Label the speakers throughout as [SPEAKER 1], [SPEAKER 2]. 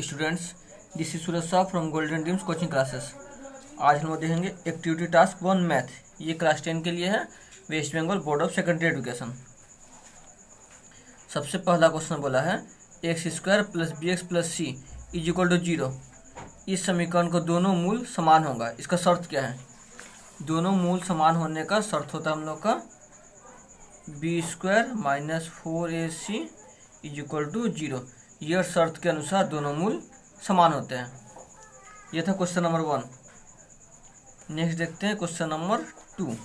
[SPEAKER 1] Students, this is Suraj Sah from Golden Dreams coaching classes. आज हम लोग देखेंगे एक्टिविटी टास्क 1 मैथ। ये क्लास 10 के लिए है, West Bengal Board of Secondary Education. सबसे पहला क्वेश्चन बोला है x square plus b x plus c is equal to 0। इस समीकरण को दोनों मूल समान होगा। इसका शर्त क्या है? दोनों मूल समान होने का शर्त होता है हम लोग का b square minus 4ac is equal to 0। यह शर्त के अनुसार दोनों मूल समान होते हैं। यह था क्वेश्चन नंबर 1। नेक्स्ट देखते हैं क्वेश्चन नंबर 2।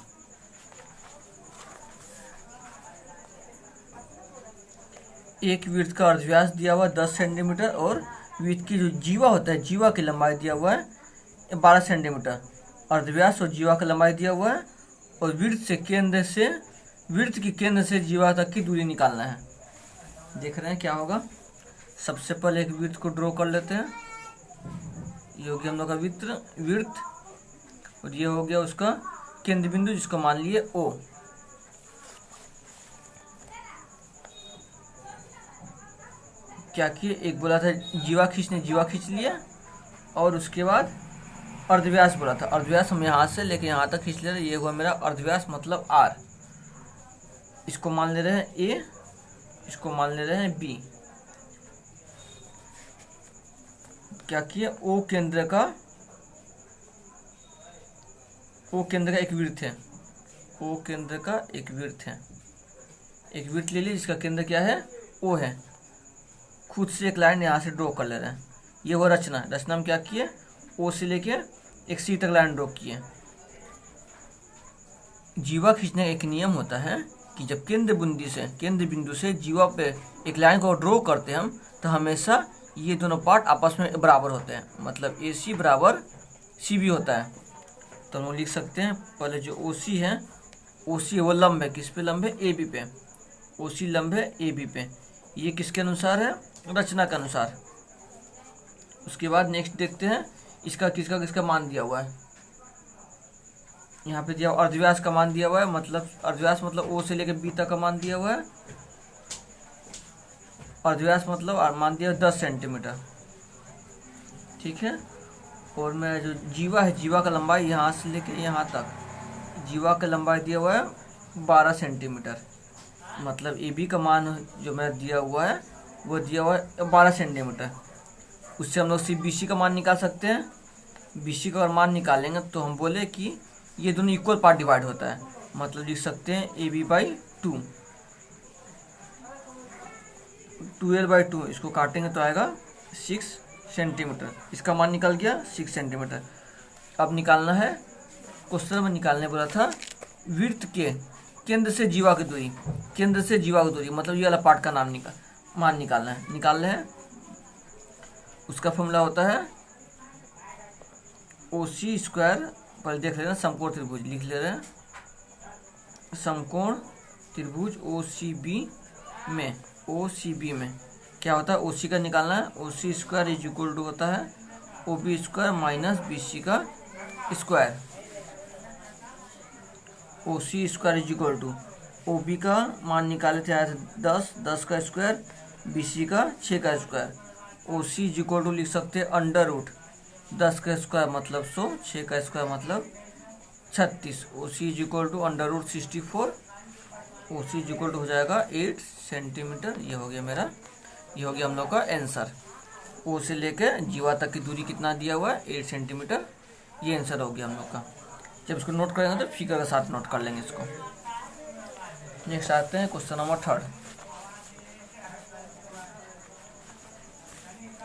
[SPEAKER 1] एक वृत्त का अर्धव्यास दिया हुआ 10 सेंटीमीटर और वृत्त की जो जीवा होता है, जीवा की लंबाई दिया हुआ है 12 सेंटीमीटर। अर्धव्यास और जीवा की लंबाई दिया हुआ है और वृत्त की केंद्र से जीवा तक की दूरी निकालना है। देख रहे हैं क्या होगा। सबसे पहले एक वृत्त को ड्रॉ कर लेते हैं। ये हो गया हम लोग का वृत्त और ये हो गया उसका केंद्र बिंदु, जिसको मान लिए O। क्या किए, एक बोला था जीवा खींच लिया और उसके बाद अर्धव्यास बोला था। अर्धव्यास हम यहाँ से लेके यहाँ तक खींच ले रहे। ये हुआ मेरा अर्धव्यास मतलब R। इसको मान ले रहे हैं A, इसको मान ले रहे हैं B। क्या किया, O केंद्र का एक वृत्त है। O केंद्र का एक वृत्त है। एक वृत्त ले लीजिए जिसका केंद्र क्या है, O है। खुद से एक लाइन यहाँ से ड्रॉ कर ले रहे हैं। ये वो रचना में क्या किए, O से लेके एक C तक लाइन ड्रॉ किए। जीवा खींचने का एक नियम होता है कि जब केंद्र बिंदु से जीवा पे एक लाइन को ड्रॉ करते हैं हम, तो हमेशा ये दोनों पार्ट आपस में बराबर होते हैं। मतलब AC बराबर CB होता है। तो हम लिख सकते हैं पहले जो OC है, OC वो लंब है, किस पे लंब है, AB पे। OC लंब है AB पे। ये किसके अनुसार है, रचना के अनुसार। उसके बाद नेक्स्ट देखते हैं इसका किसका मान दिया हुआ है। यहाँ पे दिया अर्धव्यास का मान दिया हुआ है। मतलब अर्धव्यास मतलब O से लेकर B तक का मान दिया हुआ है। अर्धव्यास मतलब मान दिया 10 सेंटीमीटर, ठीक है। और मैं जो जीवा है, जीवा का लंबाई यहाँ से लेके यहाँ तक, जीवा का लंबाई दिया हुआ है 12 सेंटीमीटर। मतलब AB का मान जो मैं दिया हुआ है वो दिया हुआ है 12 सेंटीमीटर। उससे हम लोग BC का मान निकाल सकते हैं। BC का अगर मान निकालेंगे तो हम बोले कि ये दोनों इक्वल पार्ट डिवाइड होता है। मतलब लिख सकते हैं AB/2, 12/2। इसको काटेंगे तो आएगा 6 सेंटीमीटर। इसका मान निकल गया 6 सेंटीमीटर। अब निकालना है, क्वेश्चन में निकालने बोला था वृत्त के केंद्र से जीवा की दूरी, मतलब ये वाला पार्ट का मान निकालना है। उसका फॉर्मूला होता है OC स्क्वायर। पहले देख ले रहे हैं समकोण त्रिभुज, लिख ले रहे हैं समकोण त्रिभुज OCB में क्या होता है, OC का निकालना है। OC square is equal to होता है OB स्क्वायर माइनस BC का square. OC square is equal to OB का मान निकाले थे आया था 10 का स्क्वायर, BC का 6 का square. OC is equal to लिख सकते हैं अंडर रूट 10 का स्क्वायर मतलब 100, 6 का स्क्वायर मतलब 36। OC is equal to under root 64। OC is equal to हो जाएगा 8 सेंटीमीटर। ये हो गया हम लोग का आंसर। O से लेके जीवा तक की दूरी कितना दिया हुआ है, 8 सेंटीमीटर। ये आंसर हो गया हम लोग का। जब इसको नोट करेंगे तो फिगर के साथ नोट कर लेंगे इसको। नेक्स्ट आते हैं क्वेश्चन नंबर 3।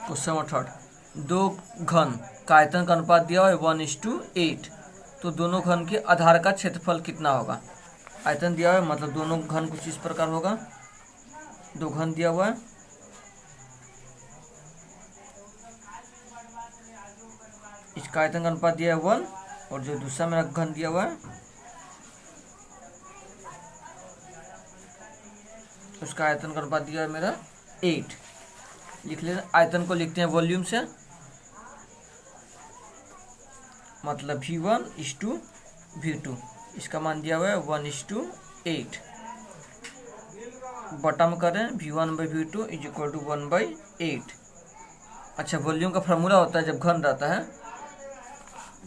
[SPEAKER 1] क्वेश्चन नंबर 3, दो घन का आयतन का अनुपात दिया हुआ है 1:8। तो दोनों घन के आधार का क्षेत्रफल कितना होगा। आयतन दिया हुआ है, मतलब दोनों घन कुछ इस प्रकार होगा। दो घन दिया हुआ है, इसका आयतन का अनुपात दिया है 1, और जो दूसरा मेरा घन दिया हुआ है उसका आयतन का अनुपात दिया है मेरा 8। लिख लेते हैं, आयतन को लिखते हैं वॉल्यूम से। मतलब V1:V2। इसका मान दिया हुआ है 1:8। बटम करें V1/V2 इज इक्वल टू 1/8। अच्छा, वॉल्यूम का फार्मूला होता है जब घन रहता है,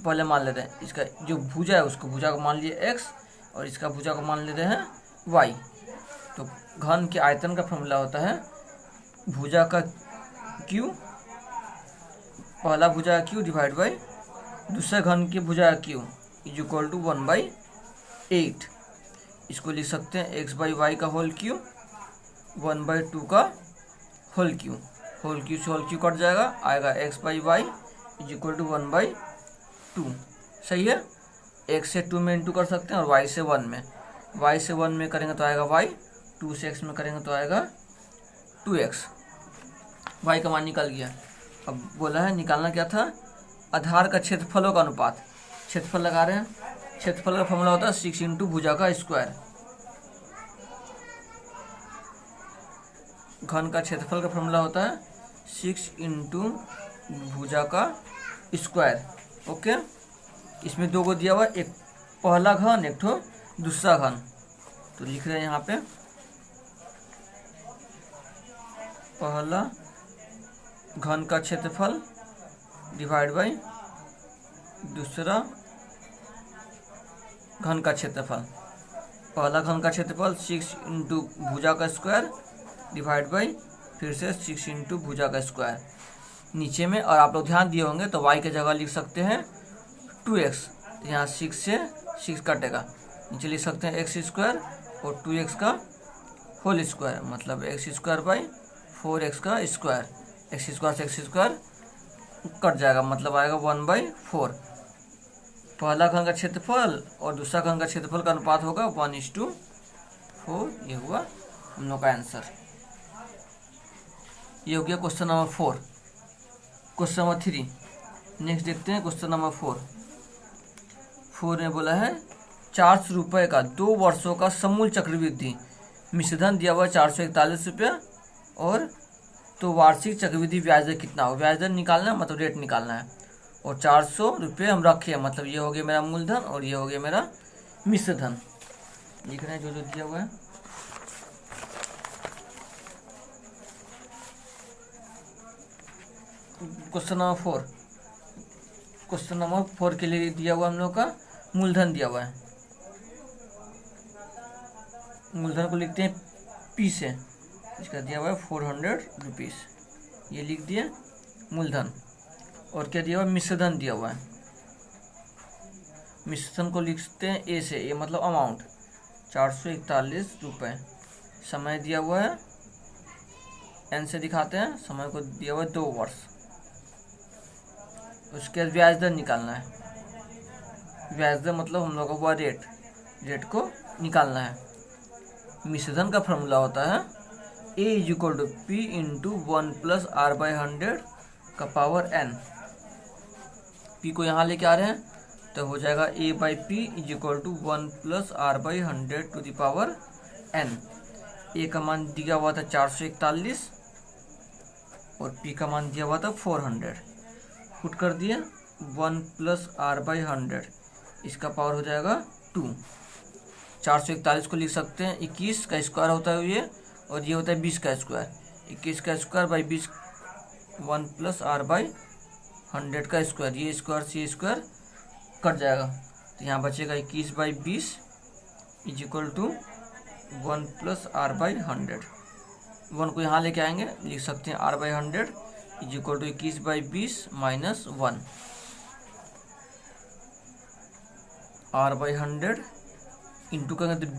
[SPEAKER 1] पहले मान लेते हैं इसका जो भुजा है उसको, भुजा को मान लिए x और इसका भुजा को मान लेते हैं y। तो घन के आयतन का फार्मूला होता है भुजा का q, पहला भुजा का q डिवाइड बाई दूसरा घन की भुजा का q इज इक्वल टू 1/8। इसको लिख सकते हैं x बाई वाई का होल क्यू 1/2 का होल क्यू से होल क्यू कट जाएगा, आएगा x by y is equal to 1/2। सही है। x से 2 में इंटू कर सकते हैं और y से 1 में, y से 1 में करेंगे तो आएगा y, 2 से x में करेंगे तो आएगा 2x। y का मान निकल गया। अब बोला है निकालना क्या था, आधार का क्षेत्रफलों का अनुपात। क्षेत्रफल लगा रहे हैं, क्षेत्रफल का फॉर्मूला होता है 6 इंटू भुजा का स्क्वायर। घन का क्षेत्रफल का फॉर्मूला होता है 6 इंटू भुजा का स्क्वायर। ओके, इसमें दो को दिया हुआ, एक पहला घन एक ठो दूसरा घन, तो लिख रहे हैं यहाँ पे पहला घन का क्षेत्रफल डिवाइड बाई दूसरा घन का क्षेत्रफल। पहला घन का क्षेत्रफल 6 इंटू भुजा का स्क्वायर डिवाइड बाई फिर से 6 इंटू भुजा का स्क्वायर नीचे में। और आप लोग ध्यान दिए होंगे तो y के जगह लिख सकते हैं 2x, तो यहाँ 6 से 6 कटेगा, नीचे लिख सकते हैं x स्क्वायर और 2x का होल स्क्वायर, मतलब x स्क्वायर बाई 4x का स्क्वायर। x स्क्वायर से x स्क्वायर कट जाएगा, मतलब आएगा 1/4। पहला घन का क्षेत्रफल और दूसरा घन का क्षेत्रफल का अनुपात होगा 1:4। ये हुआ हम लोग का आंसर। ये हो गया question number 4। Question number 3 next देखते हैं। क्वेश्चन नंबर 4 में बोला है 400 रुपये का 2 वर्षों का समूल चक्रवृद्धि मिश्रधन दिया हुआ 441 रुपया, और तो वार्षिक चक्रवृद्धि ब्याज दर कितना हो, ब्याज दर निकालना है, मतलब रेट निकालना है। और 400 रुपये हम रखे हैं, मतलब ये हो गया मेरा मूलधन और ये हो गया मेरा मिश्रधन। लिख रहे हैं जो दिया हुआ है। क्वेश्चन नंबर 4 के लिए दिया हुआ हम लोग का मूलधन दिया हुआ है। मूलधन को लिखते हैं P से, इसका दिया हुआ है 400 रुपीज़, ये लिख दिए मूलधन। और क्या दिया हुआ है, मिश्रधन दिया हुआ है। मिश्रधन को लिखते हैं A से, ये मतलब अमाउंट 441 रुपये। समय दिया हुआ है N से दिखाते हैं, समय को दिया हुआ है 2 वर्ष। उसके बाद ब्याज दर निकालना है। ब्याज दर मतलब हम लोग का हुआ रेट को निकालना है। मिश्रधन का फॉर्मूला होता है A is equal to P into 1 plus R/100 का पावर N। P को यहाँ लेके आ रहे हैं तो हो जाएगा A/P is equal to 1 plus R/100 to the power N। A का मान दिया हुआ था 441 और P का मान दिया हुआ था 400। पुट कर दिए 1 प्लस R/100, इसका पावर हो जाएगा 2। 441 को लिख सकते हैं 21 का स्क्वायर होता है ये, और ये होता है 20 का स्क्वायर। 21 का स्क्वायर बाई 20, 1 प्लस R/100 का स्क्वायर, ये स्क्वायर से स्क्वायर कट जाएगा, तो यहाँ बचेगा 21/20 is equal to 1 plus R/100। 1 को यहाँ लेके आएंगे, लिख सकते हैं R/100 is equal to 21/20 minus 1। R/100 into करेंगे तो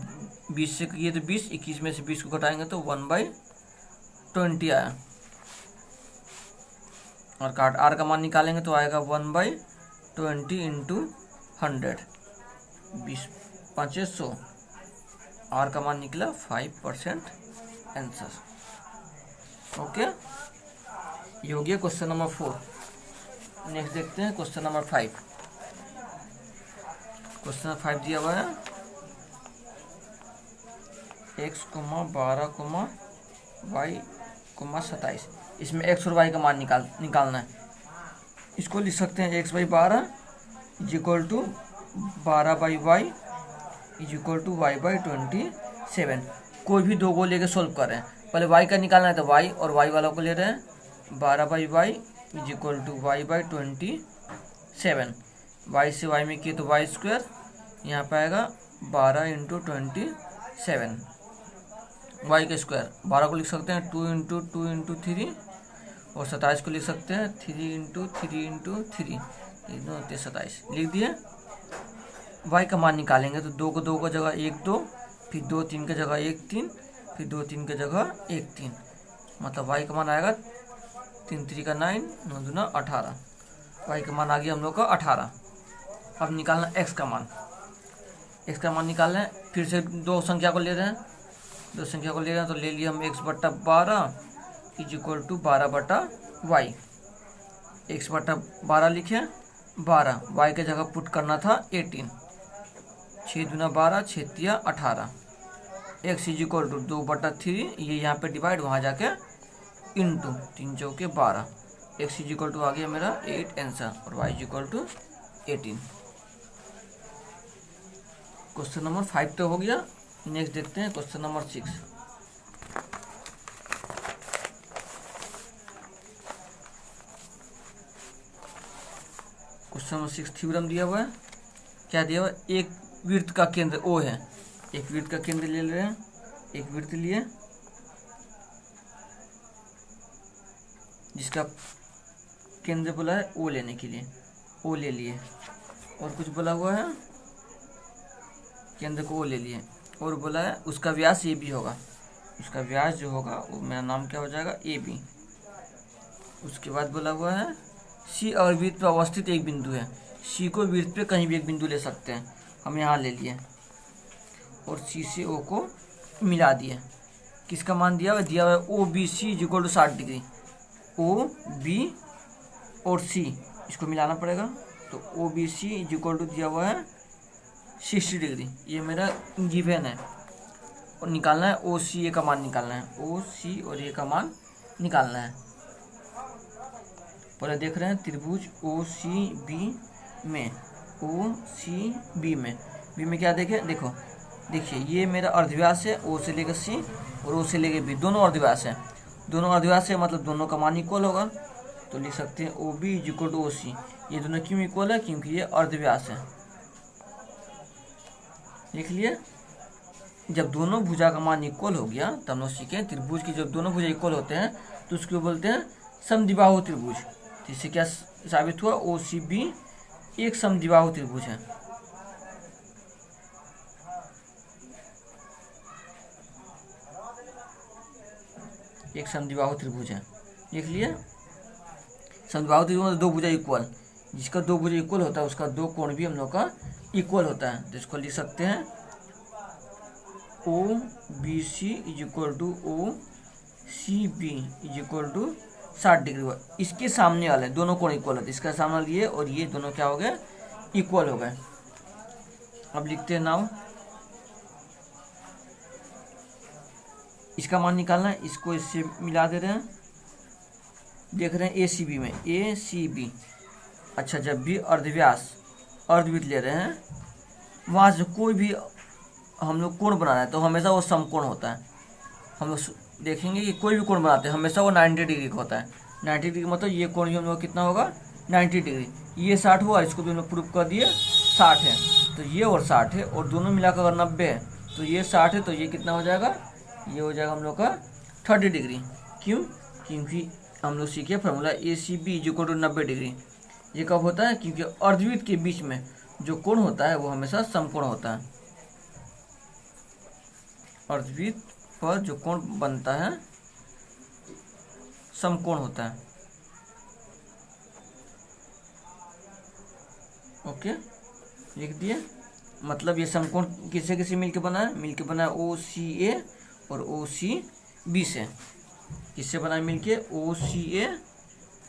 [SPEAKER 1] 20 से किए तो 20, 21 में से 20 को घटाएंगे तो 1/20 आया। और काट R का मान निकालेंगे तो आएगा 1/20 इंटू 100, 20×5 = 100। R का मान निकला 5% आंसर। ओके, ये हो गया क्वेश्चन नंबर 4। नेक्स्ट देखते हैं क्वेश्चन नंबर 5। क्वेश्चन नंबर 5 दिया हुआ है x, 12, y, 27। इसमें x और y का मान निकालना है। इसको लिख सकते हैं x/12 is equal to 12/y is equal to y/27। कोई भी दो को लेके सोल्व कर रहे हैं। पहले y का निकालना है तो y, और y वाला को ले रहे हैं 12/y is equal to y by 27। Y से वाई में किए तो वाई स्क्वायर, यहाँ पे आएगा 12 इंटू 27 वाई का स्क्वायर। 12 को लिख सकते हैं 2 इंटू 2 इंटू 3, और 27 को लिख सकते हैं 3 इंटू 3 इंटू 3, 27 लिख दिए। वाई का मान निकालेंगे तो 2 को 2 का जगह 1 2, फिर 2 3 का जगह 1 3, फिर 2 3 का जगह 1 3, मतलब वाई का मान आएगा 3 3 का 9, 9 दूना 18। वाई का मान आ गया हम लोग का 18। अब निकालना एक्स का मान। एक्स का मान निकालना है, फिर से दो संख्या को ले रहे हैं, तो ले लिया हम x बट्टा 12 इज इक्वल टू 12 बटा वाई। एक्स बट्टा 12 लिखे, 12 वाई के जगह पुट करना था 18, 6 दूना 12, 6 तिया 18। एक्स इज इक्वल टू 2 बटा 3, ये यहाँ पे डिवाइड, वहाँ जाके इंटू 3 चौके 12। एक्स इज इक्वल टू आ गया मेरा 8 आंसर, और y is equal to 18। Question number 5 तो हो गया। नेक्स्ट देखते हैं question number 6। Question number 6 theorem दिया हुआ है। क्या दिया हुआ है? एक वृत्त का केंद्र O है। एक वृत्त का केंद्र ले रहे हैं, एक वृत्त लिए जिसका केंद्र बोला है O लेने के लिए, O ले लिए, और कुछ बोला हुआ है केंद्र को O ले लिए, और बोला है उसका व्यास AB होगा। उसका व्यास जो होगा वो मेरा नाम क्या हो जाएगा AB। उसके बाद बोला हुआ है C और वृत्त पर अवस्थित एक बिंदु है। C को वृत्त पे कहीं भी एक बिंदु ले सकते हैं, हम यहाँ ले लिए, और C से O को मिला दिए। किसका मान दिया हुआ? दिया हुआ है OBC is equal to 60 degree. OB और C इसको मिलाना पड़ेगा, तो OBC इज इक्वल टू दिया हुआ है 60 डिग्री। ये मेरा गिवन है, और निकालना है OCA का मान निकालना है। OC और A का मान निकालना है। पहले देख रहे हैं त्रिभुज OCB में, OCB में B में क्या देखे, देखो देखिए ये मेरा अर्धव्यास है, O से लेकर C और O से लेकर B, दोनों अर्धव्यास है। दोनों अर्धव्यास है मतलब दोनों का मान इक्वल होगा, तो लिख सकते हैं OB is equal to OC। ये दोनों क्यों इक्वल है? क्योंकि ये अर्धव्यास है। लिख लिए। जब दोनों भुजा का मान इक्वल हो गया तब हम लोग सीखे त्रिभुज की जब दोनों भुजा इक्वल होते हैं तो उसको बोलते हैं समद्विबाहु त्रिभुज। तो इससे क्या साबित हुआ? OCB एक समद्विबाहु त्रिभुज है। एक समद्विबाहु त्रिभुज है। लिख लिए। समद्विबाहु त्रिभुज मतलब दो भुजा इक्वल, जिसका दो भुजा इक्वल होता है उसका दो कोण भी हम लोग का इक्वल होता है। तो इसको लिख सकते हैं OBC is equal to OCB is equal to 60 degree. इसके सामने वाले दोनों कोण इक्वल होते हैं, इसका सामने वाले ये और ये दोनों क्या हो गए? इक्वल हो गए। अब लिखते हैं नाउ, इसका मान निकालना है, इसको इससे मिला दे रहे हैं। देख रहे हैं ACB में, ACB। अच्छा, जब भी अर्धव्यास अर्धवृत्त ले रहे हैं वहाँ से कोई भी हम लोग कोण बनाना है तो हमेशा वो समकोण होता है। हम लोग देखेंगे कि कोई भी कोण बनाते हैं हमेशा वो 90 डिग्री का होता है। 90 डिग्री मतलब ये कोण भी हम लोग कितना होगा? 90 डिग्री। ये 60 हुआ, इसको भी हम लोग प्रूफ कर दिए 60 है, तो ये और 60 है, और दोनों मिलाकर अगर 90 है तो ये 60 है, तो ये कितना हो जाएगा? ये हो जाएगा हम लोग का 30 डिग्री। क्यों? क्योंकि हम लोग सीखे formula ACB is equal to 90 degree. ये कब होता है? क्योंकि अर्धवृत्त के बीच में जो कोण होता है वो हमेशा समकोण होता है। अर्धवृत्त पर जो कोण बनता है समकोण होता है। ओके, लिख दिए। मतलब ये समकोण किससे किससे मिलके बना है? मिलके बना है OCA और OCB से। किससे बना है मिलके? OCA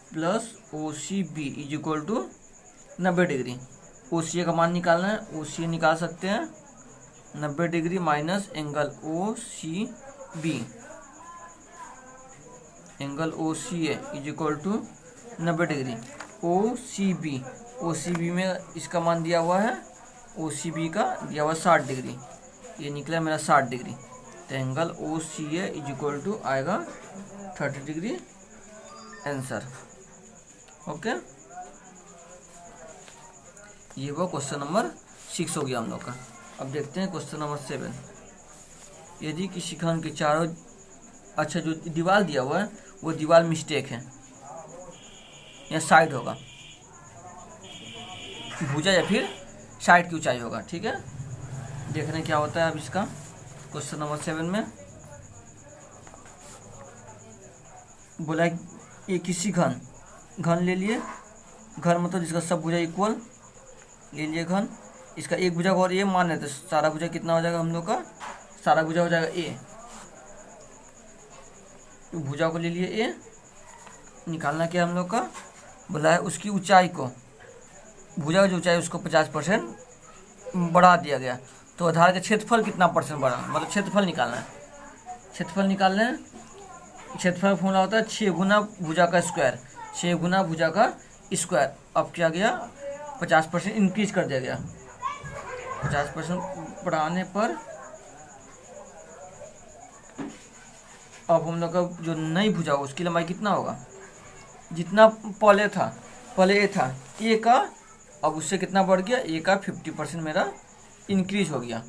[SPEAKER 1] plus OCB is equal to 90 degree. OCA का मान निकालना है, OCA निकाल सकते हैं 90 degree minus angle OCB। Angle OCA is equal to 90 degree. OCB में इसका मान दिया हुआ है, OCB का दिया हुआ 60 डिग्री। ये निकला मेरा 60 डिग्री, तो angle OCA is equal to आएगा 30 डिग्री आंसर। ओके, ये वो क्वेश्चन नंबर 6 हो गया हम लोग का। अब देखते हैं क्वेश्चन नंबर 7। यदि किसी खंड के चारों, अच्छा जो दीवार दिया हुआ है वो दीवार मिस्टेक है, या साइड होगा, भुजा या फिर साइड की ऊंचाई होगा। ठीक है, देख रहे हैं क्या होता है अब इसका क्वेश्चन नंबर 7 में। बोला ये किसी घन ले लिए, घन मतलब जिसका सब भुजा इक्वल ले लिए घन, इसका एक भुजा और ए मान लेते, सारा भुजा कितना हो जाएगा हम लोग का, सारा भुजा हो जाएगा ए। तो भुजा को ले लिए ए, निकालना क्या हम लोग का, बोला है उसकी ऊंचाई को, भुजा की जो ऊंचाई उसको 50% बढ़ा दिया गया। तो आधार का क्षेत्रफल कितना परसेंट बढ़ा, मतलब क्षेत्रफल निकालना है। क्षेत्रफल निकालना है, क्षेत्रफल फॉर्मूला होता है 6 गुना भुजा का स्क्वायर, 6 गुना भुजा का स्क्वायर। अब क्या गया, 50% इंक्रीज कर दिया गया। 50% बढ़ाने पर अब हम लोग का जो नई भुजा हो उसकी लंबाई कितना होगा, जितना पहले था, पहले ए था ए का, अब उससे कितना बढ़ गया, ए का 50% मेरा इंक्रीज हो गया।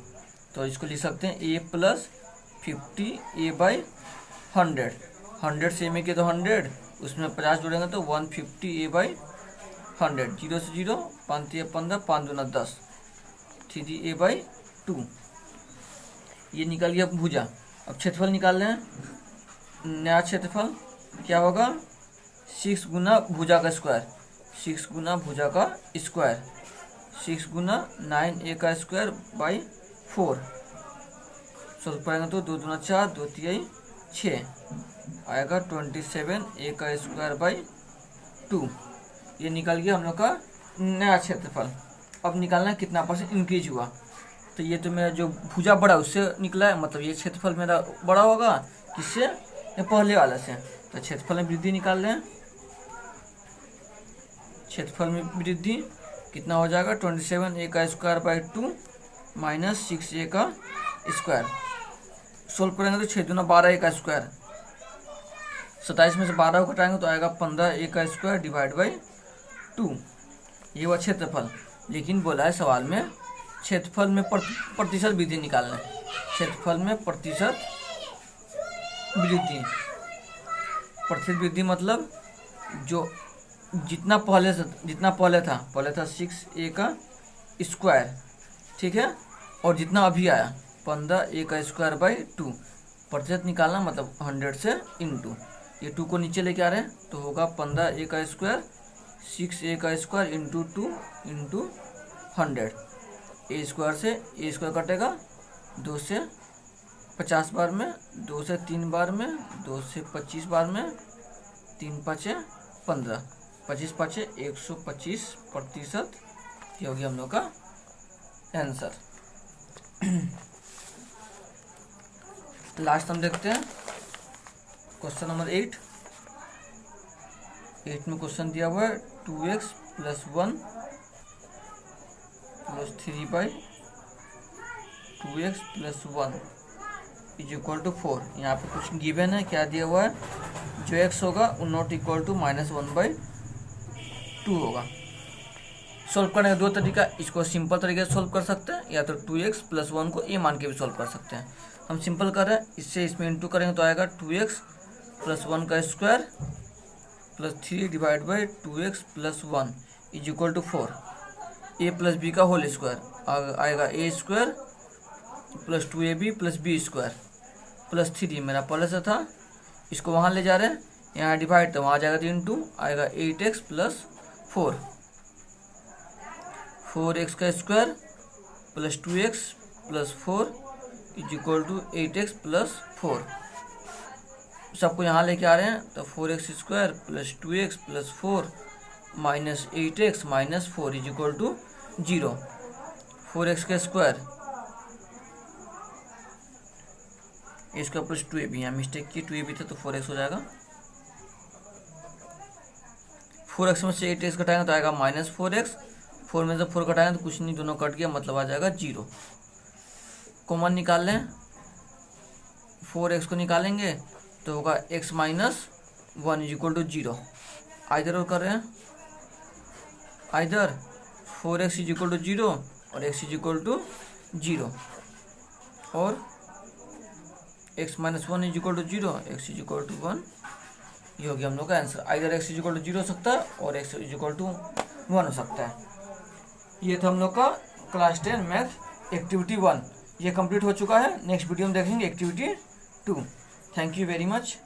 [SPEAKER 1] तो इसको लिख सकते हैं ए प्लस 50 ए बाई 100। 100 से में किया तो 100, उसमें 50 जोड़ेंगे तो 150 ए बाई 100। 0 से 0, 5 3 15, 5 दूना 10, 3 ए बाई 2। ये निकल गया भुजा। अब क्षेत्रफल निकाल रहे हैं, नया क्षेत्रफल क्या होगा, 6 गुना भुजा का स्क्वायर, 6 गुना भुजा का स्क्वायर, 6 गुना 9 ए का स्क्वायर बाई 4। सोल्व करेंगे तो 2 दूना 4, 2 3 6 आएगा 27 ए का स्क्वायर बाई 2। ये निकल गया हम लोग का नया क्षेत्रफल। अब निकालना है कितना परसेंट इंक्रीज हुआ। तो ये तो मेरा जो भुजा बड़ा उससे निकला है, मतलब ये क्षेत्रफल मेरा बड़ा होगा किससे, या पहले वाला से। तो क्षेत्रफल में वृद्धि निकाल रहे हैं, क्षेत्रफल में वृद्धि कितना हो जाएगा, 27 ए का स्क्वायर बाई 2 माइनस 6 ए का स्क्वायर। सोल्व करेंगे तो 6 दूना 12 ए का स्क्वायर, 27 में से 12 को घटाएंगे तो आएगा 15 ए का स्क्वायर डिवाइड बाई 2। ये हुआ क्षेत्रफल। लेकिन बोला है सवाल में क्षेत्रफल में प्रतिशत वृद्धि निकालना है। क्षेत्रफल में प्रतिशत वृद्धि, प्रतिशत वृद्धि मतलब जो जितना पहले था 6 ए का स्क्वायर, ठीक है, और जितना अभी आया 15 ए का स्क्वायर बाई 2। प्रतिशत निकालना मतलब 100 से इंटू, ये 2 को नीचे लेके आ रहे हैं तो होगा 15 ए का स्क्वायर 6 ए का स्क्वायर इंटू 2 इंटू 100। ए स्क्वायर से ए स्क्वायर कटेगा, 2 से 50 बार में, 2 से 3 बार में, 2 से 25 बार में, 3 5 15, 25 5 125%। ये हो गया हम लोग का आंसर। लास्ट हम देखते हैं क्वेश्चन नंबर 8 में क्वेश्चन दिया हुआ है 2x + 1 + 3 बाई 2x + 1 = 4। यहाँ पे कुछ गिवन है, क्या दिया हुआ है, जो x होगा वो नॉट इक्वल टू -1/2 होगा। सोल्व करने का दो तरीका, इसको सिंपल तरीके से सोल्व कर सकते हैं या तो 2x + 1 को a मान के भी सोल्व कर सकते हैं। हम सिंपल कर रहे हैं, इससे इसमें इंटू करेंगे तो आएगा 2x + 1 का square + 3 divide by 2x + 1 = 4। a + b का होल स्क्वायर आएगा a square + 2ab + b square + 3 मेरा पहले से था, इसको वहाँ ले जा रहे हैं, यहाँ डिवाइड तो वहाँ जाएगा तो इंटू आएगा 8x + 4, 4x का स्क्वायर + 2x + 4 = 8x + 4। सबको यहाँ लेके आ रहे हैं तो 4x square + 2x + 4 minus 8x - 4 = 0। 4x का स्क्वायर इसका + 2ab, यहाँ मिस्टेक की 2ab था तो 4x हो जाएगा। 4x में से 8x घटाएंगे तो आएगा -4x, 4 में से 4 घटाएंगे तो कुछ नहीं, दोनों कट गया, मतलब आ जाएगा 0। कॉमन निकाल लें, 4x को निकालेंगे तो होगा x - 1 = 0। आइदर और कर रहे हैं, either 4x is equal to 0 और x इज इक्वल टू 0 और x minus 1 is equal to 0, x is equal to 1। ये हो गया हम लोग का answer. Either x is equal to 0 हो सकता है और x इज इक्वल टू 1 हो सकता है। ये था हम लोग का क्लास 10 मैथ एक्टिविटी 1, ये कंप्लीट हो चुका है। नेक्स्ट वीडियो में देखेंगे activity 2। Thank you very much.